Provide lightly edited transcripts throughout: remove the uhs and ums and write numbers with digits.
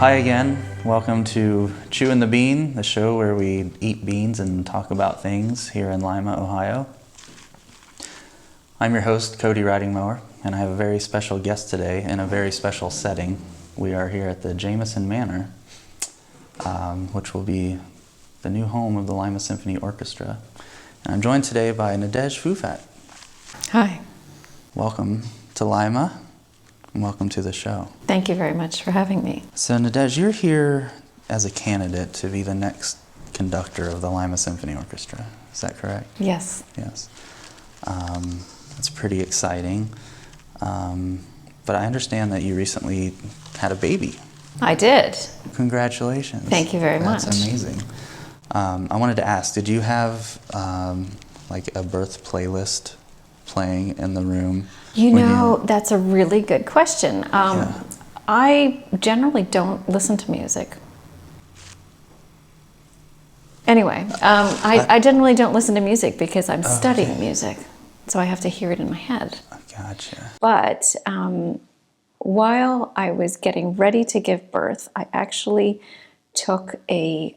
Hi again, welcome to Chewin the Bean, the show where we eat beans and talk about things here in Lima, Ohio. I'm your host, Cody Ridengmouer, and I have a very special guest today in a very special setting. We are here at the Jameson Manor, which will be the new home of the Lima Symphony Orchestra. And I'm joined today by Nadege Foofat. Hi. Welcome to Lima, and welcome to the show. Thank you very much for having me. So Nadege, you're here as a candidate to be the next conductor of the Lima Symphony Orchestra. Is that correct? Yes. Yes. That's pretty exciting. But I understand that you recently had a baby. I did. Congratulations. Thank you very much. That's amazing. I wanted to ask, did you have like a birth playlist playing in the room? You know, that's a really good question. I generally don't listen to music. Anyway, I generally don't listen to music because I'm studying music, so I have to hear it in my head. Gotcha. But while I was getting ready to give birth, I actually took a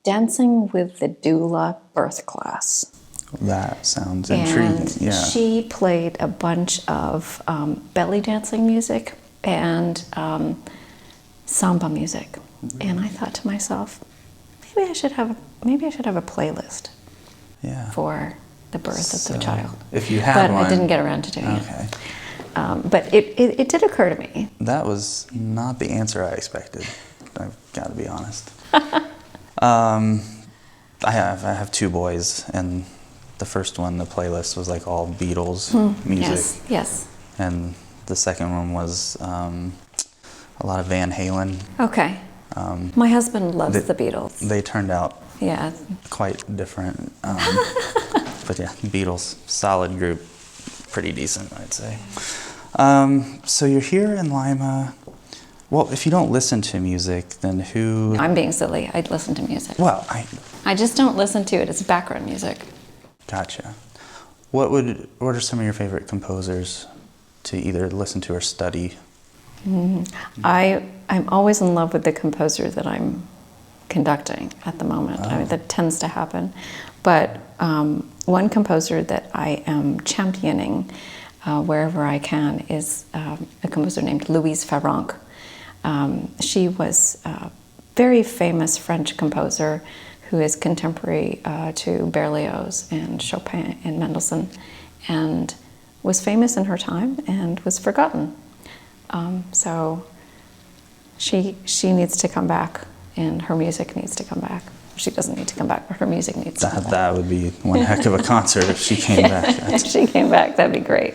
Dancing with the Doula birth class. That sounds intriguing. And yeah. she played a bunch of belly dancing music and samba music. And I thought to myself, maybe I should have a playlist for the birth of the child. If you had one. But I didn't get around to doing it. Okay. But it did occur to me. That was not the answer I expected. I've got to be honest. I have two boys, and the first one, the playlist was like all Beatles music. Yes. And the second one was a lot of Van Halen. Okay. My husband loves the Beatles. They turned out Yeah. quite different. But yeah, Beatles, solid group, pretty decent, I'd say. So you're here in Lima. Well, if you don't listen to music, then who... I'm being silly. I listen to music. Well, I just don't listen to it as background music. Gotcha. What are some of your favorite composers to either listen to or study? I'm always in love with the composer that I'm conducting at the moment. I mean, that tends to happen. But one composer that I am championing wherever I can is a composer named Louise Farrenc. She was a very famous French composer who is contemporary to Berlioz and Chopin and Mendelssohn, and was famous in her time and was forgotten. So she needs to come back, and her music needs to come back. She doesn't need to come back, but her music needs to come back. That would be one heck of a concert if she came back. If she came back, that'd be great.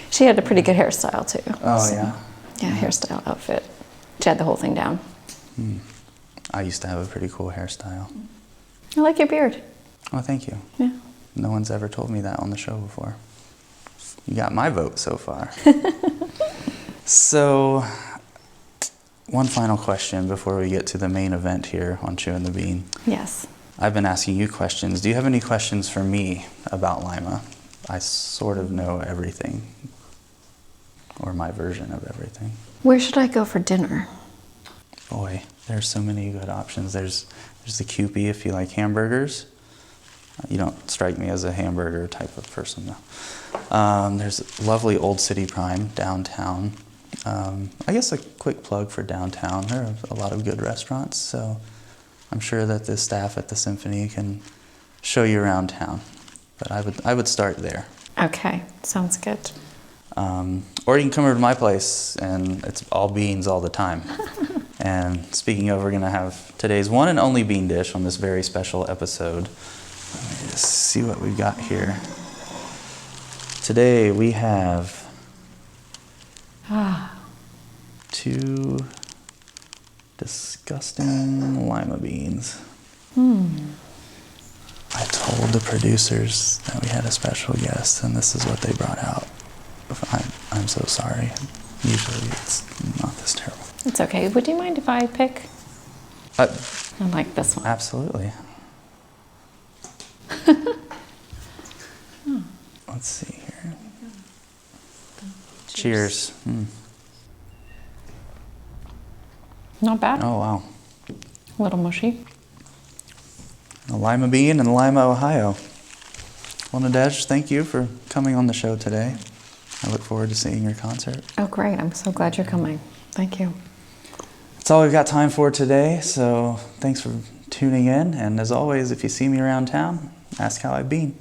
She had a pretty good hairstyle too. Oh, yeah? Yeah, hairstyle, outfit. She had the whole thing down. I used to have a pretty cool hairstyle. I like your beard. Oh, thank you. Yeah. No one's ever told me that on the show before. You got my vote so far. So, one final question before we get to the main event here on Chewin the Bean. Yes. I've been asking you questions. Do you have any questions for me about Lima? I sort of know everything, or my version of everything. Where should I go for dinner? Boy, there's so many good options. There's the Kewpie if you like hamburgers. You don't strike me as a hamburger type of person, though. There's lovely Old City Prime downtown. I guess a quick plug for downtown. There are a lot of good restaurants, so I'm sure that the staff at the Symphony can show you around town. But I would start there. Okay, sounds good. Or you can come over to my place, and it's all beans all the time. And speaking of, we're going to have today's one and only bean dish on this very special episode. Let me just see what we've got here. Today we have two disgusting lima beans. I told the producers that we had a special guest, and this is what they brought out. I'm so sorry. Usually it's not this terrible. It's okay. Would you mind if I pick? I like this one. Absolutely. Let's see here. Cheers. Not bad. Oh, wow. A little mushy. A Lima bean in Lima, Ohio. Well, Nadege, thank you for coming on the show today. I look forward to seeing your concert. Oh, great. I'm so glad you're coming. Thank you. That's all we've got time for today, so thanks for tuning in. And as always, if you see me around town, ask how I've been.